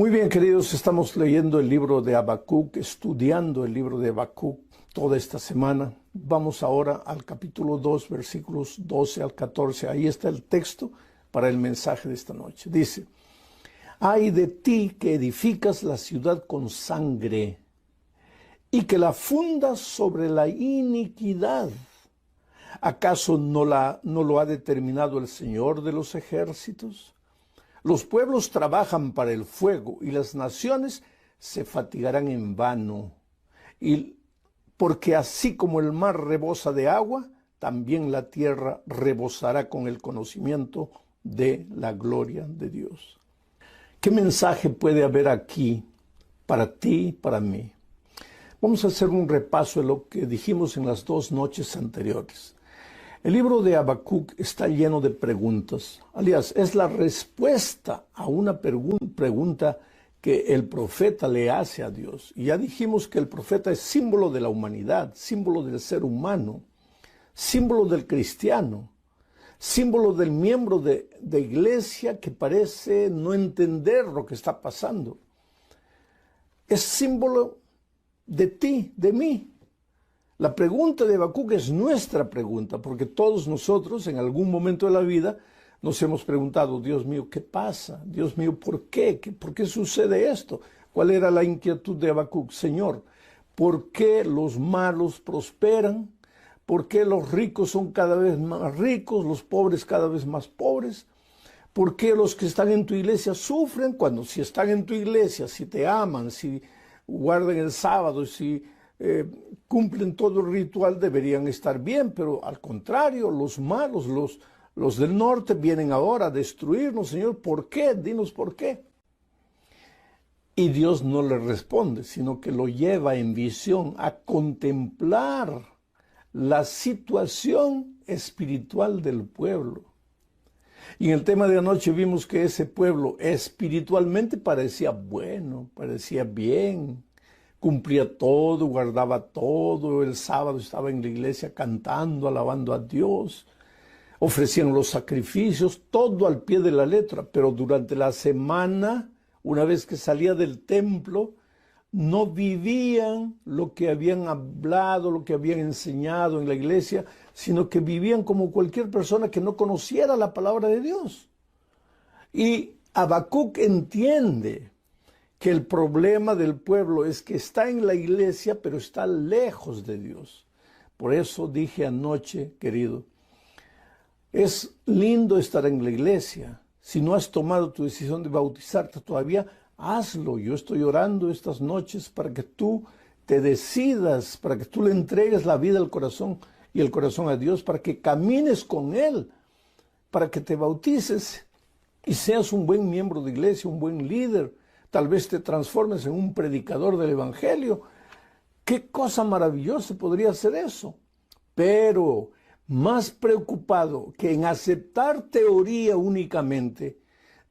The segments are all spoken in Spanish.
Muy bien, queridos, estamos leyendo el libro de Habacuc, estudiando el libro de Habacuc toda esta semana. Vamos ahora al capítulo 2, versículos 12 al 14. Ahí está el texto para el mensaje de esta noche. Dice: «Ay de ti que edificas la ciudad con sangre y que la fundas sobre la iniquidad. ¿Acaso no lo ha determinado el Señor de los ejércitos? Los pueblos trabajan para el fuego y las naciones se fatigarán en vano. Y porque así como el mar rebosa de agua, también la tierra rebosará con el conocimiento de la gloria de Dios». ¿Qué mensaje puede haber aquí para ti y para mí? Vamos a hacer un repaso de lo que dijimos en las dos noches anteriores. El libro de Habacuc está lleno de preguntas. Aliás, es la respuesta a una pregunta que el profeta le hace a Dios. Y ya dijimos que el profeta es símbolo de la humanidad, símbolo del ser humano, símbolo del cristiano, símbolo del miembro de iglesia que parece no entender lo que está pasando. Es símbolo de ti, de mí. La pregunta de Habacuc es nuestra pregunta, porque todos nosotros en algún momento de la vida nos hemos preguntado: Dios mío, ¿qué pasa? Dios mío, ¿por qué? ¿Por qué sucede esto? ¿Cuál era la inquietud de Habacuc? Señor, ¿por qué los malos prosperan? ¿Por qué los ricos son cada vez más ricos, los pobres cada vez más pobres? ¿Por qué los que están en tu iglesia sufren cuando si están en tu iglesia, si te aman, si guardan el sábado, si cumplen todo el ritual, deberían estar bien? Pero al contrario, los malos, los del norte vienen ahora a destruirnos? Señor, ¿por qué? Dinos por qué. Y Dios no le responde, sino que lo lleva en visión a contemplar la situación espiritual del pueblo. Y en el tema de anoche vimos que ese pueblo espiritualmente parecía bueno, parecía bien, cumplía todo, guardaba todo, el sábado estaba en la iglesia cantando, alabando a Dios, ofrecían los sacrificios, todo al pie de la letra, pero durante la semana, una vez que salía del templo, no vivían lo que habían hablado, lo que habían enseñado en la iglesia, sino que vivían como cualquier persona que no conociera la palabra de Dios. Y Habacuc entiende que el problema del pueblo es que está en la iglesia, pero está lejos de Dios. Por eso dije anoche, querido, es lindo estar en la iglesia. Si no has tomado tu decisión de bautizarte todavía, hazlo. Yo estoy orando estas noches para que tú te decidas, para que tú le entregues la vida al corazón y el corazón a Dios, para que camines con Él, para que te bautices y seas un buen miembro de iglesia, un buen líder. Tal vez te transformes en un predicador del evangelio. ¡Qué cosa maravillosa podría ser eso! Pero más preocupado que en aceptar teoría únicamente,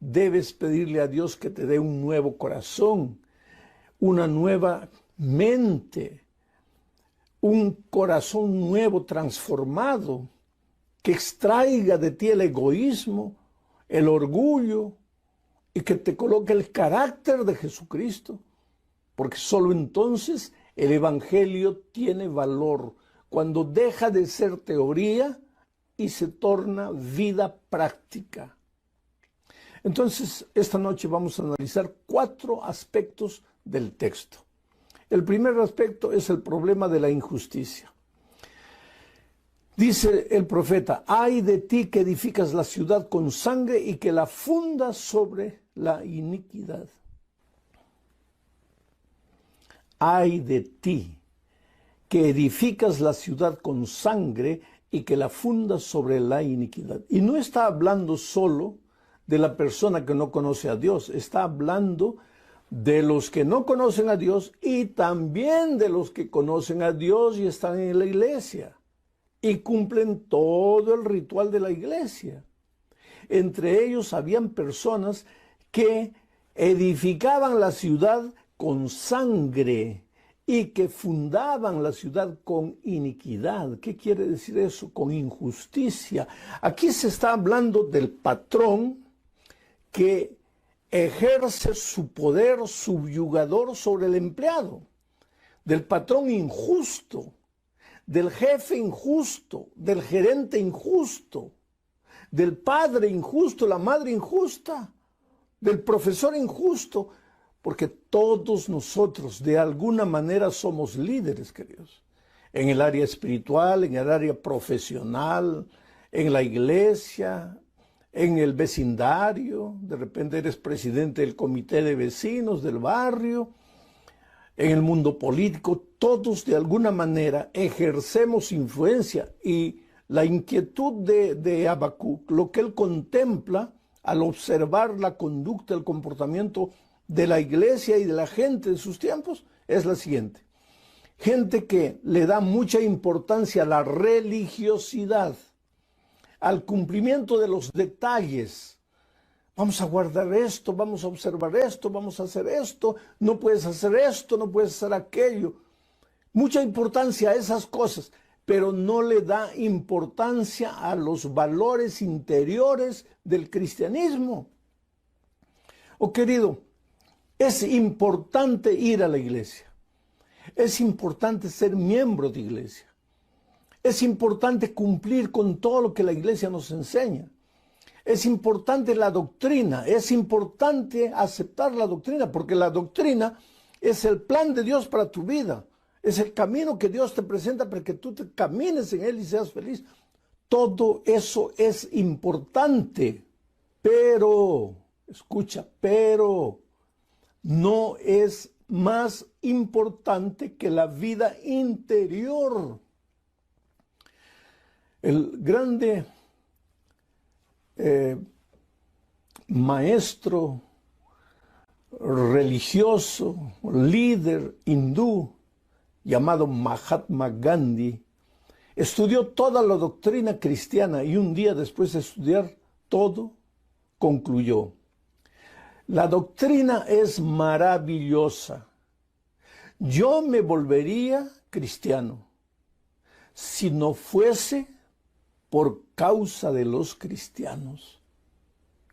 debes pedirle a Dios que te dé un nuevo corazón, una nueva mente, un corazón nuevo, transformado, que extraiga de ti el egoísmo, el orgullo, y que te coloque el carácter de Jesucristo, porque solo entonces el evangelio tiene valor, cuando deja de ser teoría y se torna vida práctica. Entonces, esta noche vamos a analizar 4 aspectos del texto. El primer aspecto es el problema de la injusticia. Dice el profeta: «Ay de ti que edificas la ciudad con sangre y que la fundas sobre la iniquidad». Ay de ti que edificas la ciudad con sangre y que la fundas sobre la iniquidad. Y no está hablando solo de la persona que no conoce a Dios, está hablando de los que no conocen a Dios y también de los que conocen a Dios y están en la iglesia y cumplen todo el ritual de la iglesia. Entre ellos habían personas que edificaban la ciudad con sangre y que fundaban la ciudad con iniquidad. ¿Qué quiere decir eso? Con injusticia. Aquí se está hablando del patrón que ejerce su poder subyugador sobre el empleado, del patrón injusto, del jefe injusto, del gerente injusto, del padre injusto, la madre injusta, del profesor injusto, porque todos nosotros de alguna manera somos líderes, queridos, en el área espiritual, en el área profesional, en la iglesia, en el vecindario. De repente eres presidente del comité de vecinos del barrio, en el mundo político. Todos de alguna manera ejercemos influencia, y la inquietud de Habacuc, lo que él contempla al observar la conducta, el comportamiento de la iglesia y de la gente de sus tiempos, es la siguiente: gente que le da mucha importancia a la religiosidad, al cumplimiento de los detalles. Vamos a guardar esto, vamos a observar esto, vamos a hacer esto, no puedes hacer esto, no puedes hacer aquello. Mucha importancia a esas cosas, pero no le da importancia a los valores interiores del cristianismo. Oh, querido, es importante ir a la iglesia. Es importante ser miembro de iglesia. Es importante cumplir con todo lo que la iglesia nos enseña. Es importante la doctrina, es importante aceptar la doctrina, porque la doctrina es el plan de Dios para tu vida. Es el camino que Dios te presenta para que tú te camines en él y seas feliz. Todo eso es importante, pero, escucha, pero no es más importante que la vida interior. El grande maestro religioso, líder hindú, llamado Mahatma Gandhi, estudió toda la doctrina cristiana, y un día después de estudiar todo, concluyó: la doctrina es maravillosa. Yo me volvería cristiano si no fuese por causa de los cristianos.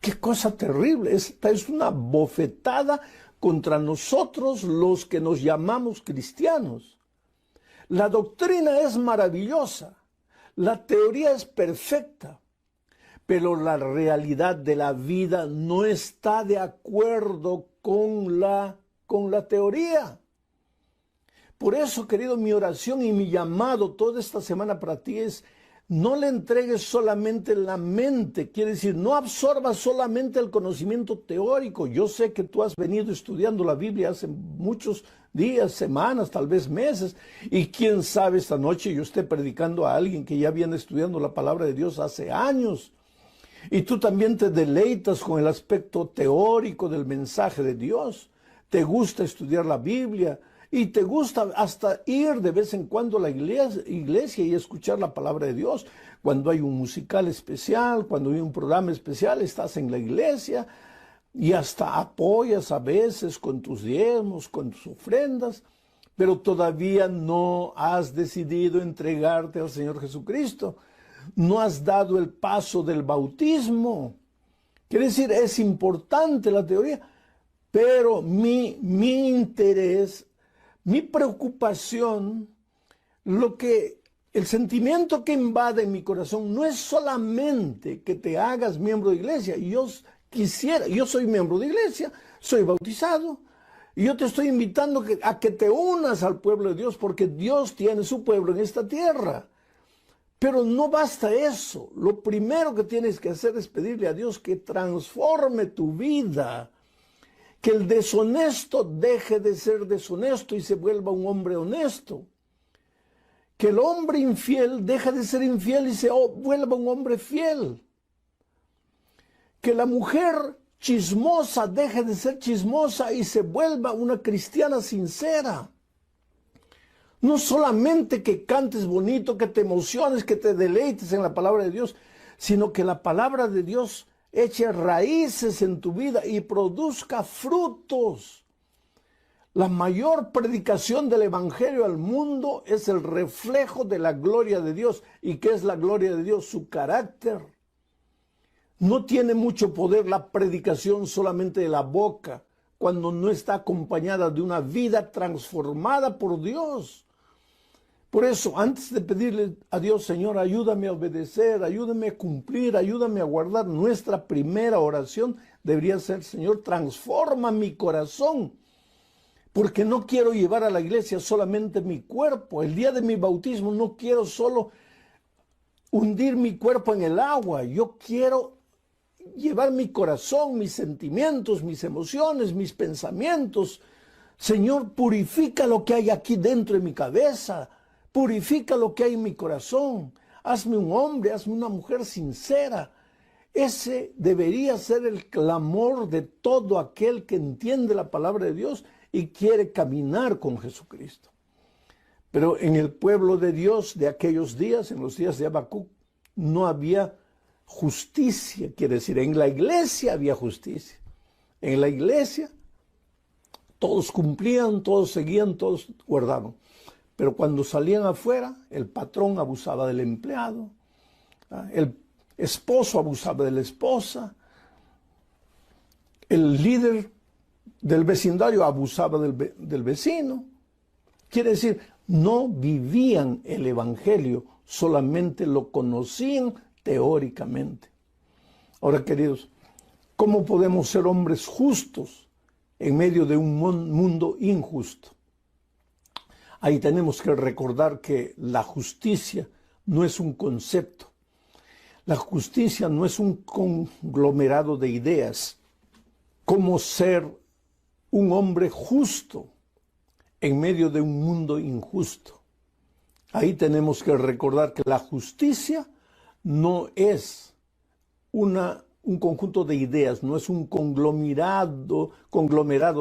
¡Qué cosa terrible! Esta es una bofetada contra nosotros los que nos llamamos cristianos. La doctrina es maravillosa, la teoría es perfecta, pero la realidad de la vida no está de acuerdo con la teoría. Por eso, querido, mi oración y mi llamado toda esta semana para ti es: no le entregues solamente la mente, quiere decir, no absorbas solamente el conocimiento teórico. Yo sé que tú has venido estudiando la Biblia hace muchos días, semanas, tal vez meses, y quién sabe, esta noche yo esté predicando a alguien que ya viene estudiando la palabra de Dios hace años. Y tú también te deleitas con el aspecto teórico del mensaje de Dios. Te gusta estudiar la Biblia, y te gusta hasta ir de vez en cuando a la iglesia y escuchar la palabra de Dios. Cuando hay un musical especial, cuando hay un programa especial, estás en la iglesia y hasta apoyas a veces con tus diezmos, con tus ofrendas, pero todavía no has decidido entregarte al Señor Jesucristo. No has dado el paso del bautismo. Quiere decir, es importante la teoría, pero mi interés, mi preocupación, el sentimiento que invade mi corazón no es solamente que te hagas miembro de iglesia. Yo soy miembro de iglesia, soy bautizado, y yo te estoy invitando a que te unas al pueblo de Dios, porque Dios tiene su pueblo en esta tierra. Pero no basta eso. Lo primero que tienes que hacer es pedirle a Dios que transforme tu vida. Que el deshonesto deje de ser deshonesto y se vuelva un hombre honesto. Que el hombre infiel deje de ser infiel y se vuelva un hombre fiel. Que la mujer chismosa deje de ser chismosa y se vuelva una cristiana sincera. No solamente que cantes bonito, que te emociones, que te deleites en la palabra de Dios, sino que la palabra de Dios eche raíces en tu vida y produzca frutos. La mayor predicación del Evangelio al mundo es el reflejo de la gloria de Dios. ¿Y qué es la gloria de Dios? Su carácter. No tiene mucho poder la predicación solamente de la boca cuando no está acompañada de una vida transformada por Dios. Por eso, antes de pedirle a Dios, Señor, ayúdame a obedecer, ayúdame a cumplir, ayúdame a guardar, nuestra primera oración debería ser, Señor, transforma mi corazón, porque no quiero llevar a la iglesia solamente mi cuerpo. El día de mi bautismo no quiero solo hundir mi cuerpo en el agua, yo quiero llevar mi corazón, mis sentimientos, mis emociones, mis pensamientos. Señor, purifica lo que hay aquí dentro de mi cabeza, purifica lo que hay en mi corazón, hazme un hombre, hazme una mujer sincera. Ese debería ser el clamor de todo aquel que entiende la palabra de Dios y quiere caminar con Jesucristo. Pero en el pueblo de Dios de aquellos días, en los días de Habacuc, no había justicia, quiere decir, en la iglesia había justicia. En la iglesia todos cumplían, todos seguían, todos guardaban. Pero cuando salían afuera, el patrón abusaba del empleado, el esposo abusaba de la esposa, el líder del vecindario abusaba del vecino. Quiere decir, no vivían el evangelio, solamente lo conocían teóricamente. Ahora, queridos, ¿cómo podemos ser hombres justos en medio de un mundo injusto? Ahí tenemos que recordar que la justicia no es un concepto. La justicia no es un conglomerado de ideas. ¿Cómo ser un hombre justo en medio de un mundo injusto? Ahí tenemos que recordar que la justicia no es un conjunto de ideas, no es un conglomerado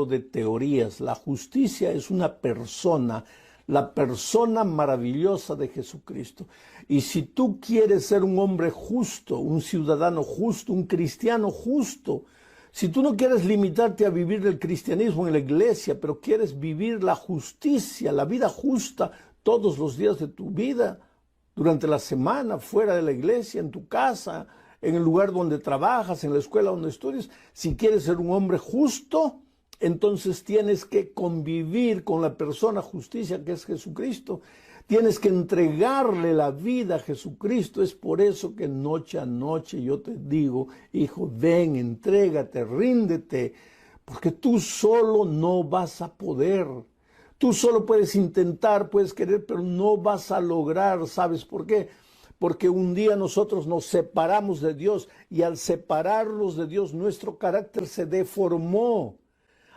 de teorías. La justicia es una persona, la persona maravillosa de Jesucristo. Y si tú quieres ser un hombre justo, un ciudadano justo, un cristiano justo, si tú no quieres limitarte a vivir el cristianismo en la iglesia, pero quieres vivir la justicia, la vida justa todos los días de tu vida, durante la semana, fuera de la iglesia, en tu casa, en el lugar donde trabajas, en la escuela donde estudias, si quieres ser un hombre justo, entonces tienes que convivir con la persona justicia que es Jesucristo. Tienes que entregarle la vida a Jesucristo. Es por eso que noche a noche yo te digo, hijo, ven, entrégate, ríndete, porque tú solo no vas a poder. Tú solo puedes intentar, puedes querer, pero no vas a lograr. ¿Sabes por qué? Porque un día nosotros nos separamos de Dios y al separarnos de Dios nuestro carácter se deformó.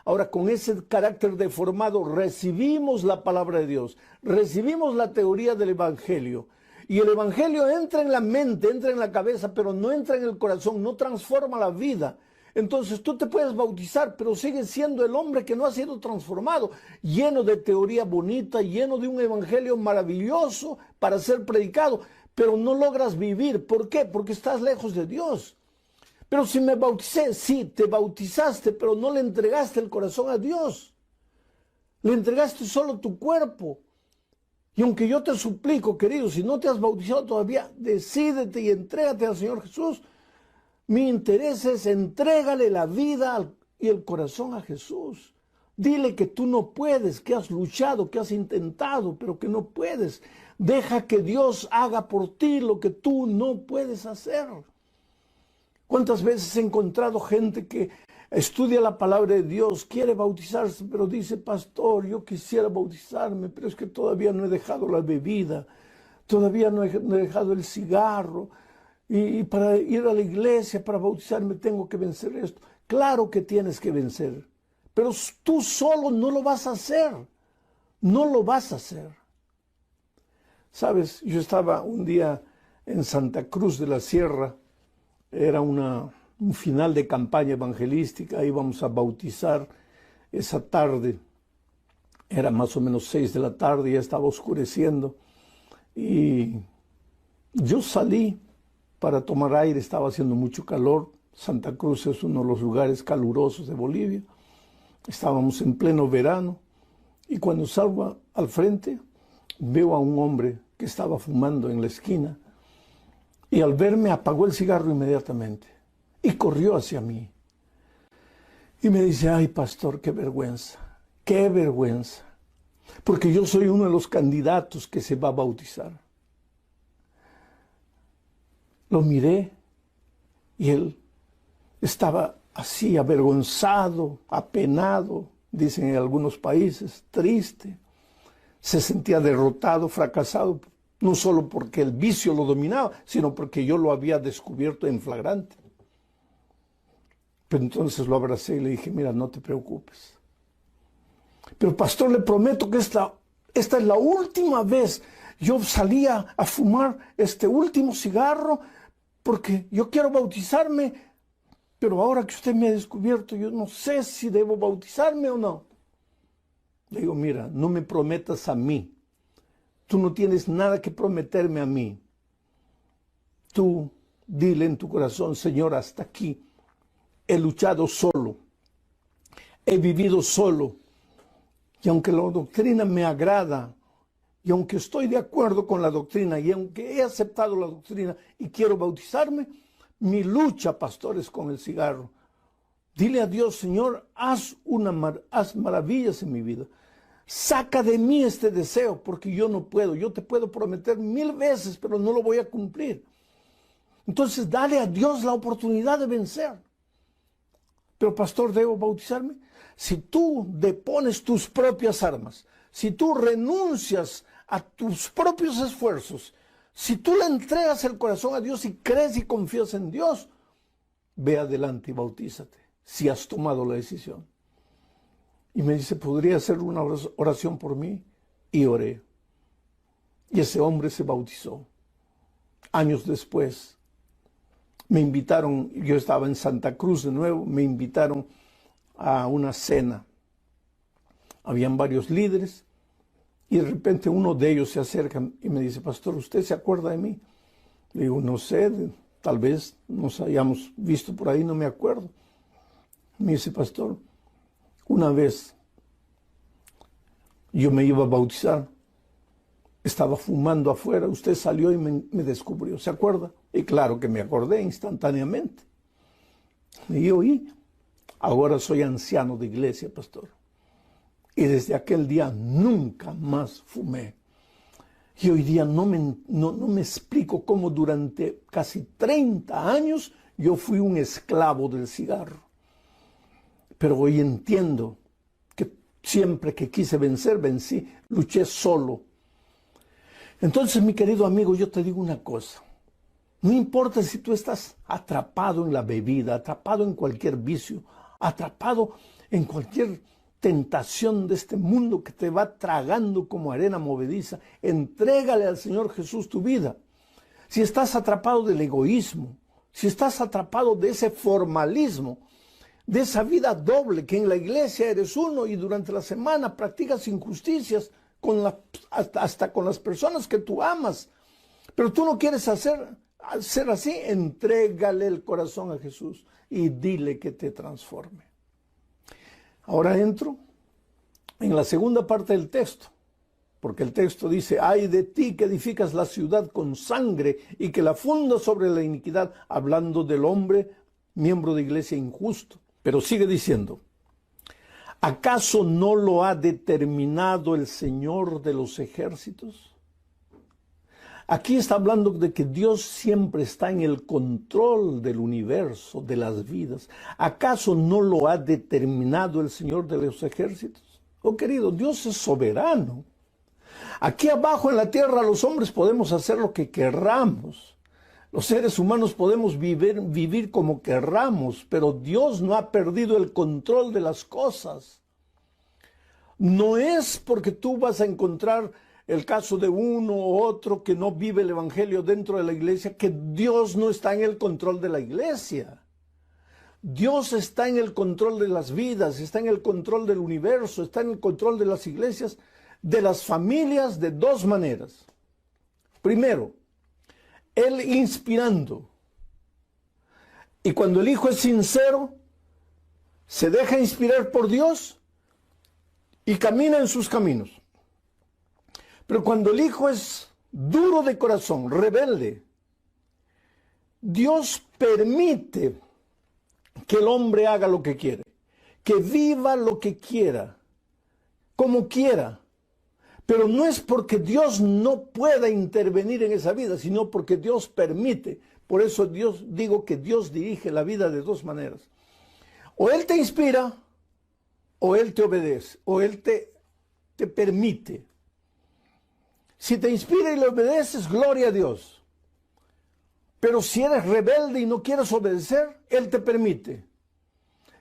Ahora, con ese carácter deformado recibimos la palabra de Dios, recibimos la teoría del Evangelio. Y el Evangelio entra en la mente, entra en la cabeza, pero no entra en el corazón, no transforma la vida. Entonces tú te puedes bautizar, pero sigues siendo el hombre que no ha sido transformado, lleno de teoría bonita, lleno de un evangelio maravilloso para ser predicado, pero no logras vivir. ¿Por qué? Porque estás lejos de Dios. Pero si me bauticé, sí, te bautizaste, pero no le entregaste el corazón a Dios. Le entregaste solo tu cuerpo. Y aunque yo te suplico, querido, si no te has bautizado todavía, decídete y entrégate al Señor Jesús. Mi interés es entrégale la vida y el corazón a Jesús. Dile que tú no puedes, que has luchado, que has intentado, pero que no puedes. Deja que Dios haga por ti lo que tú no puedes hacer. ¿Cuántas veces he encontrado gente que estudia la palabra de Dios, quiere bautizarse, pero dice, pastor, yo quisiera bautizarme, pero es que todavía no he dejado la bebida, todavía no he dejado el cigarro, y para ir a la iglesia, para bautizarme, tengo que vencer esto? Claro que tienes que vencer, pero tú solo no lo vas a hacer, no lo vas a hacer. Sabes, yo estaba un día en Santa Cruz de la Sierra, era un final de campaña evangelística, íbamos a bautizar esa tarde, era más o menos 6 de la tarde, ya estaba oscureciendo, y yo salí para tomar aire, estaba haciendo mucho calor. Santa Cruz es uno de los lugares calurosos de Bolivia, estábamos en pleno verano, y cuando salgo al frente, veo a un hombre que estaba fumando en la esquina, y al verme apagó el cigarro inmediatamente. y corrió hacia mí. Y me dice, ay, pastor, qué vergüenza, porque yo soy uno de los candidatos que se va a bautizar. Lo miré y él estaba así, avergonzado, apenado, dicen en algunos países, triste. Se sentía derrotado, fracasado, no solo porque el vicio lo dominaba, sino porque yo lo había descubierto en flagrante. Pero entonces lo abracé y le dije, mira, no te preocupes. Pero pastor, le prometo que esta es la última vez. Yo salía a fumar este último cigarro porque yo quiero bautizarme, pero ahora que usted me ha descubierto, yo no sé si debo bautizarme o no. Le digo, mira, no me prometas a mí. Tú no tienes nada que prometerme a mí. Tú dile en tu corazón, Señor, hasta aquí. He luchado solo, he vivido solo, y aunque la doctrina me agrada, y aunque estoy de acuerdo con la doctrina, y aunque he aceptado la doctrina y quiero bautizarme, mi lucha, pastor, es con el cigarro. Dile a Dios, Señor, haz maravillas en mi vida. Saca de mí este deseo, porque yo no puedo. Yo te puedo prometer 1000 veces, pero no lo voy a cumplir. Entonces, dale a Dios la oportunidad de vencer. Pero pastor, ¿debo bautizarme? Si tú depones tus propias armas, si tú renuncias a tus propios esfuerzos, si tú le entregas el corazón a Dios y crees y confías en Dios, ve adelante y bautízate, si has tomado la decisión. Y me dice, ¿podría hacer una oración por mí? Y oré. Y ese hombre se bautizó. Años después, me invitaron, yo estaba en Santa Cruz de nuevo, me invitaron a una cena. Habían varios líderes y de repente uno de ellos se acerca y me dice, pastor, ¿usted se acuerda de mí? Le digo, no sé, tal vez nos hayamos visto por ahí, no me acuerdo. Me dice, pastor, una vez yo me iba a bautizar, estaba fumando afuera, usted salió y me descubrió, ¿se acuerda? Y claro que me acordé instantáneamente. Y oí, ahora soy anciano de iglesia, pastor. Y desde aquel día nunca más fumé. Y hoy día no me explico cómo durante casi 30 años yo fui un esclavo del cigarro. Pero hoy entiendo que siempre que quise vencer, vencí, luché solo. Entonces, mi querido amigo, yo te digo una cosa. No importa si tú estás atrapado en la bebida, atrapado en cualquier vicio, atrapado en cualquier tentación de este mundo que te va tragando como arena movediza, entrégale al Señor Jesús tu vida. Si estás atrapado del egoísmo, si estás atrapado de ese formalismo, de esa vida doble, que en la iglesia eres uno y durante la semana practicas injusticias hasta con las personas que tú amas, pero tú no quieres ser así, entrégale el corazón a Jesús y dile que te transforme. Ahora entro en la segunda parte del texto, porque el texto dice, ay de ti que edificas la ciudad con sangre y que la fundas sobre la iniquidad, hablando del hombre, miembro de iglesia injusto. Pero sigue diciendo, ¿acaso no lo ha determinado el Señor de los ejércitos? Aquí está hablando de que Dios siempre está en el control del universo, de las vidas. ¿Acaso no lo ha determinado el Señor de los ejércitos? Oh querido, Dios es soberano. Aquí abajo en la tierra los hombres podemos hacer lo que querramos. Los seres humanos podemos vivir como querramos, pero Dios no ha perdido el control de las cosas. No es porque tú vas a encontrar el caso de uno u otro que no vive el evangelio dentro de la iglesia, que Dios no está en el control de la iglesia. Dios está en el control de las vidas, está en el control del universo, está en el control de las iglesias, de las familias, de dos maneras. Primero, Él inspirando. Y cuando el hijo es sincero, se deja inspirar por Dios y camina en sus caminos. Pero cuando el hijo es duro de corazón, rebelde, Dios permite que el hombre haga lo que quiere, que viva lo que quiera, como quiera. Pero no es porque Dios no pueda intervenir en esa vida, sino porque Dios permite. Por eso digo que Dios dirige la vida de dos maneras. O Él te inspira, o Él te obedece, o Él te permite. Si te inspira y le obedeces, gloria a Dios. Pero si eres rebelde y no quieres obedecer, Él te permite.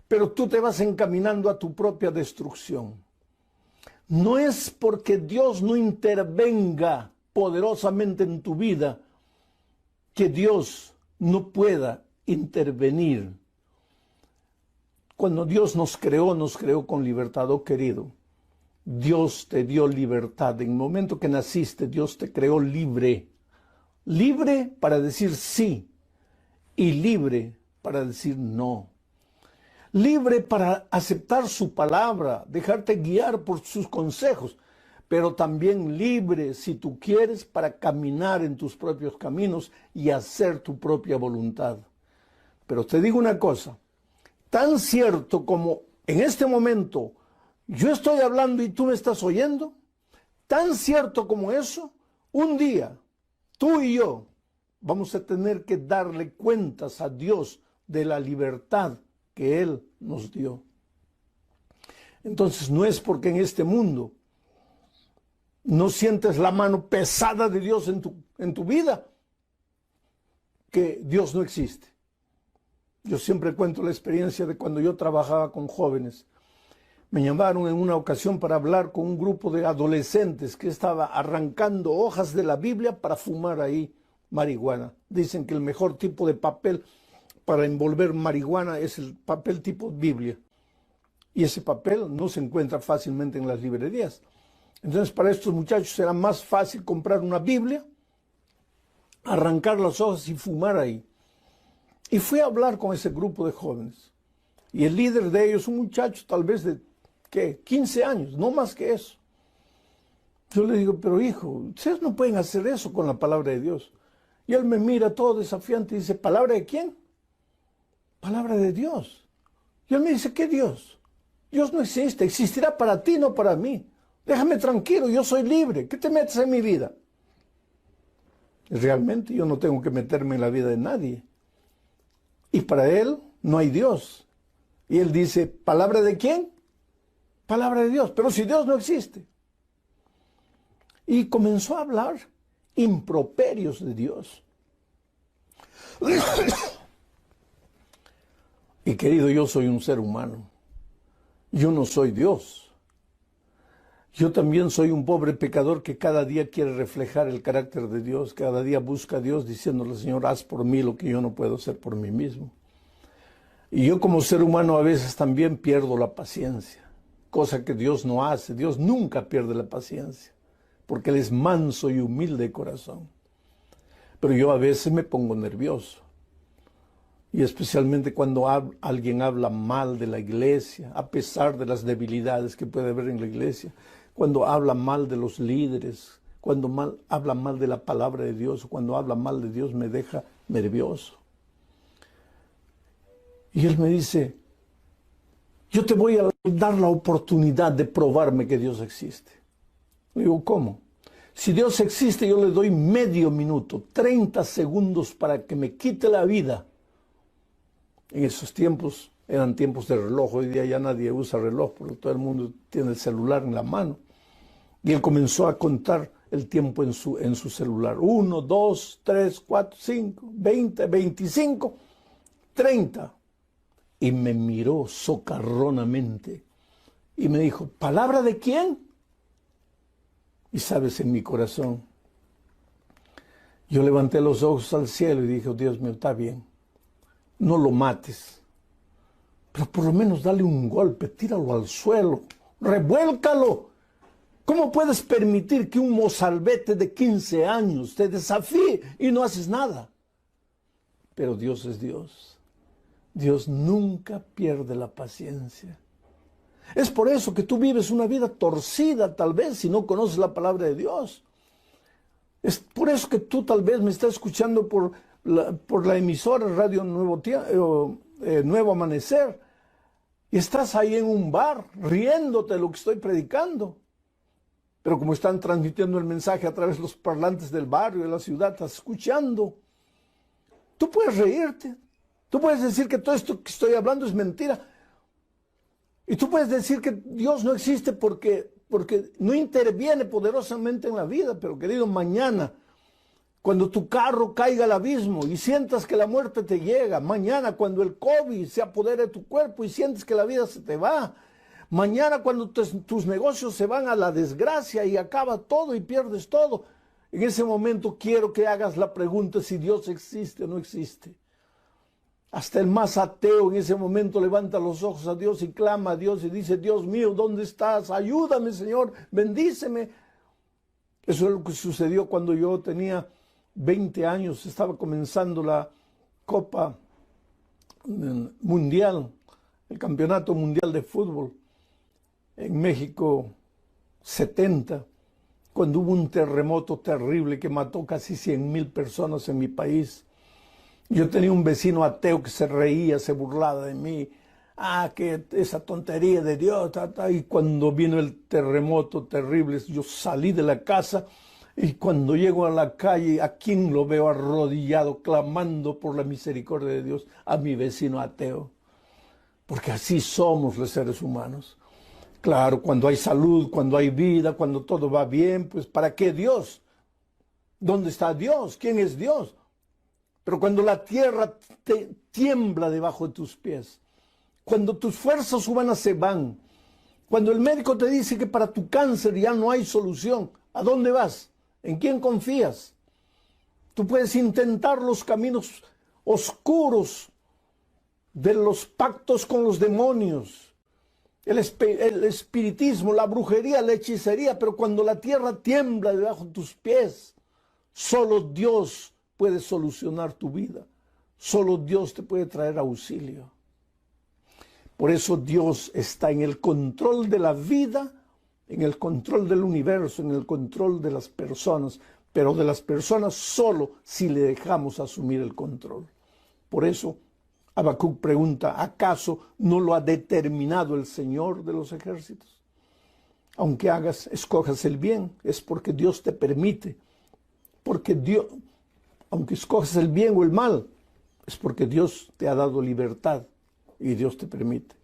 Pero tú te vas encaminando a tu propia destrucción. No es porque Dios no intervenga poderosamente en tu vida que Dios no pueda intervenir. Cuando Dios nos creó con libertad, oh querido. Dios te dio libertad. En el momento que naciste, Dios te creó libre. Libre para decir sí y libre para decir no. Libre para aceptar su palabra, dejarte guiar por sus consejos, pero también libre, si tú quieres, para caminar en tus propios caminos y hacer tu propia voluntad. Pero te digo una cosa, tan cierto como en este momento yo estoy hablando y tú me estás oyendo, tan cierto como eso, un día tú y yo vamos a tener que darle cuentas a Dios de la libertad que Él nos dio. Entonces no es porque en este mundo no sientes la mano pesada de Dios en tu vida que Dios no existe. Yo siempre cuento la experiencia de cuando yo trabajaba con jóvenes. Me llamaron en una ocasión para hablar con un grupo de adolescentes que estaba arrancando hojas de la Biblia para fumar ahí marihuana. Dicen que el mejor tipo de papel para envolver marihuana es el papel tipo Biblia. Y ese papel no se encuentra fácilmente en las librerías. Entonces para estos muchachos era más fácil comprar una Biblia, arrancar las hojas y fumar ahí. Y fui a hablar con ese grupo de jóvenes. Y el líder de ellos, un muchacho tal vez de, ¿qué? 15 años, no más que eso. Yo le digo, pero hijo, ustedes no pueden hacer eso con la palabra de Dios. Y él me mira todo desafiante y dice, ¿palabra de quién? Palabra de Dios. Y él me dice, ¿qué Dios? Dios no existe, existirá para ti, no para mí. Déjame tranquilo, yo soy libre. ¿Qué te metes en mi vida? Realmente yo no tengo que meterme en la vida de nadie. Y para él no hay Dios. Y él dice, ¿palabra de quién? Palabra de Dios. Pero si Dios no existe. Y comenzó a hablar improperios de Dios. Y querido, yo soy un ser humano. Yo no soy Dios. Yo también soy un pobre pecador que cada día quiere reflejar el carácter de Dios, cada día busca a Dios diciéndole, Señor, haz por mí lo que yo no puedo hacer por mí mismo. Y yo como ser humano a veces también pierdo la paciencia, cosa que Dios no hace. Dios nunca pierde la paciencia, porque Él es manso y humilde de corazón. Pero yo a veces me pongo nervioso. Y especialmente cuando alguien habla mal de la iglesia, a pesar de las debilidades que puede haber en la iglesia, cuando habla mal de los líderes, cuando habla mal de la palabra de Dios, o cuando habla mal de Dios, me deja nervioso. Y él me dice, yo te voy a dar la oportunidad de probarme que Dios existe. Le digo, ¿cómo? Si Dios existe, yo le doy medio minuto, 30 segundos para que me quite la vida. En esos tiempos eran tiempos de reloj, hoy día ya nadie usa reloj porque todo el mundo tiene el celular en la mano. Y él comenzó a contar el tiempo en su celular. 1, 2, 3, 4, 5, 20, 25, 30. Y me miró socarronamente y me dijo, ¿palabra de quién? Y sabes, en mi corazón, yo levanté los ojos al cielo y dije, oh, Dios mío, está bien. No lo mates, pero por lo menos dale un golpe, tíralo al suelo, revuélcalo. ¿Cómo puedes permitir que un mozalbete de 15 años te desafíe y no haces nada? Pero Dios es Dios. Dios nunca pierde la paciencia. Es por eso que tú vives una vida torcida, tal vez, si no conoces la palabra de Dios. Es por eso que tú tal vez me estás escuchando por la emisora Radio Nuevo Tiempo, Nuevo Amanecer, y estás ahí en un bar riéndote de lo que estoy predicando. Pero como están transmitiendo el mensaje a través de los parlantes del barrio, de la ciudad, estás escuchando. Tú puedes reírte. Tú puedes decir que todo esto que estoy hablando es mentira. Y tú puedes decir que Dios no existe porque no interviene poderosamente en la vida. Pero querido, mañana, cuando tu carro caiga al abismo y sientas que la muerte te llega, mañana cuando el COVID se apodere de tu cuerpo y sientes que la vida se te va, mañana cuando tus negocios se van a la desgracia y acaba todo y pierdes todo, en ese momento quiero que hagas la pregunta si Dios existe o no existe. Hasta el más ateo en ese momento levanta los ojos a Dios y clama a Dios y dice: Dios mío, ¿dónde estás? Ayúdame, Señor, bendíceme. Eso es lo que sucedió cuando yo tenía 20 años, estaba comenzando la Copa Mundial, el Campeonato Mundial de Fútbol en México 70, cuando hubo un terremoto terrible que mató casi 100,000 personas en mi país. Yo tenía un vecino ateo que se reía, se burlaba de mí. Que esa tontería de Dios. Y cuando vino el terremoto terrible, yo salí de la casa y cuando llego a la calle, ¿a quién lo veo arrodillado, clamando por la misericordia de Dios? A mi vecino ateo. Porque así somos los seres humanos. Claro, cuando hay salud, cuando hay vida, cuando todo va bien, pues ¿para qué Dios? ¿Dónde está Dios? ¿Quién es Dios? Pero cuando la tierra te tiembla debajo de tus pies, cuando tus fuerzas humanas se van, cuando el médico te dice que para tu cáncer ya no hay solución, ¿a dónde vas? ¿En quién confías? Tú puedes intentar los caminos oscuros de los pactos con los demonios, el espiritismo, la brujería, la hechicería, pero cuando la tierra tiembla debajo de tus pies, solo Dios puede solucionar tu vida. Solo Dios te puede traer auxilio. Por eso Dios está en el control de la vida, en el control del universo, en el control de las personas, pero de las personas solo si le dejamos asumir el control. Por eso Habacuc pregunta: ¿acaso no lo ha determinado el Señor de los ejércitos? Aunque escojas el bien, es porque Dios te permite. Porque Dios, aunque escojas el bien o el mal, es porque Dios te ha dado libertad y Dios te permite.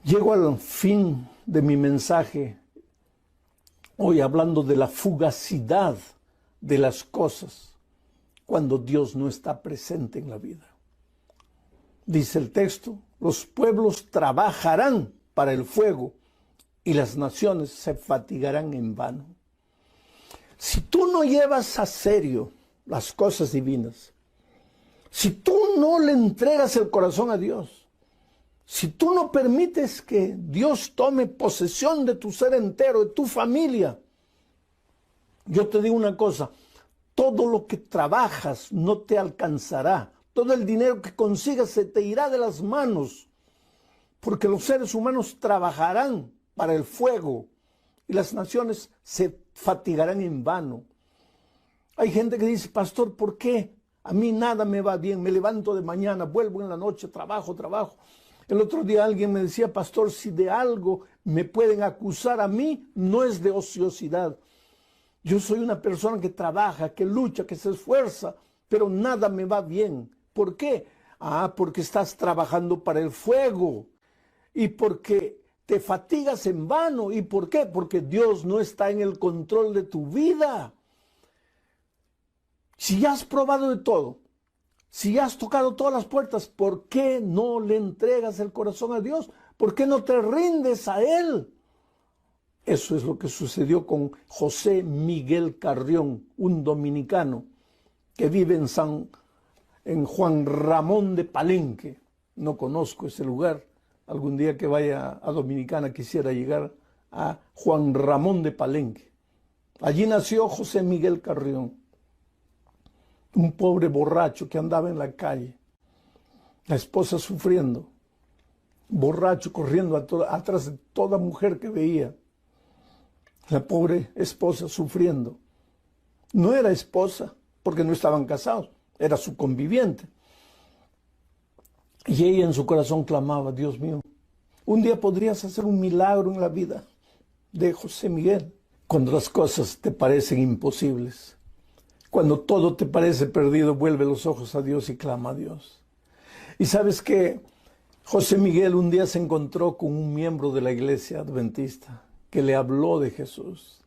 Llego al fin de mi mensaje hoy hablando de la fugacidad de las cosas cuando Dios no está presente en la vida. Dice el texto: los pueblos trabajarán para el fuego y las naciones se fatigarán en vano. Si tú no llevas a serio las cosas divinas, si tú no le entregas el corazón a Dios, si tú no permites que Dios tome posesión de tu ser entero, de tu familia, yo te digo una cosa: todo lo que trabajas no te alcanzará. Todo el dinero que consigas se te irá de las manos, porque los seres humanos trabajarán para el fuego y las naciones se fatigarán en vano. Hay gente que dice: pastor, ¿por qué? A mí nada me va bien, me levanto de mañana, vuelvo en la noche, trabajo. El otro día alguien me decía: pastor, si de algo me pueden acusar a mí, no es de ociosidad. Yo soy una persona que trabaja, que lucha, que se esfuerza, pero nada me va bien. ¿Por qué? Porque estás trabajando para el fuego y porque te fatigas en vano. ¿Y por qué? Porque Dios no está en el control de tu vida. Si ya has probado de todo, si ya has tocado todas las puertas, ¿por qué no le entregas el corazón a Dios? ¿Por qué no te rindes a Él? Eso es lo que sucedió con José Miguel Carrión, un dominicano que vive en Juan Ramón de Palenque. No conozco ese lugar. Algún día que vaya a Dominicana quisiera llegar a Juan Ramón de Palenque. Allí nació José Miguel Carrión, un pobre borracho que andaba en la calle, la esposa sufriendo, borracho corriendo atrás de toda mujer que veía, la pobre esposa sufriendo. No era esposa porque no estaban casados, era su conviviente. Y ella en su corazón clamaba: Dios mío, un día podrías hacer un milagro en la vida de José Miguel. Cuando las cosas te parecen imposibles, cuando todo te parece perdido, vuelve los ojos a Dios y clama a Dios. Y sabes que José Miguel un día se encontró con un miembro de la iglesia adventista que le habló de Jesús.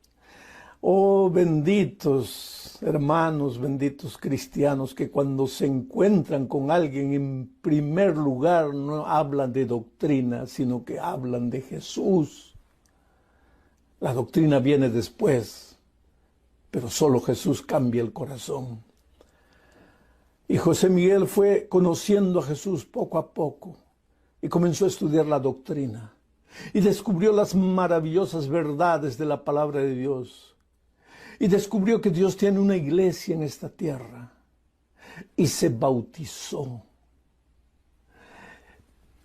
Oh, benditos hermanos, benditos cristianos, que cuando se encuentran con alguien, en primer lugar no hablan de doctrina, sino que hablan de Jesús. La doctrina viene después, pero solo Jesús cambia el corazón. Y José Miguel fue conociendo a Jesús poco a poco y comenzó a estudiar la doctrina y descubrió las maravillosas verdades de la palabra de Dios. Y descubrió que Dios tiene una iglesia en esta tierra y se bautizó.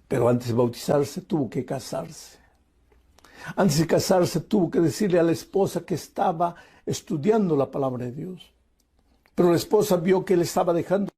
Pero antes de bautizarse tuvo que casarse. Antes de casarse tuvo que decirle a la esposa que estaba estudiando la palabra de Dios. Pero la esposa vio que él estaba dejando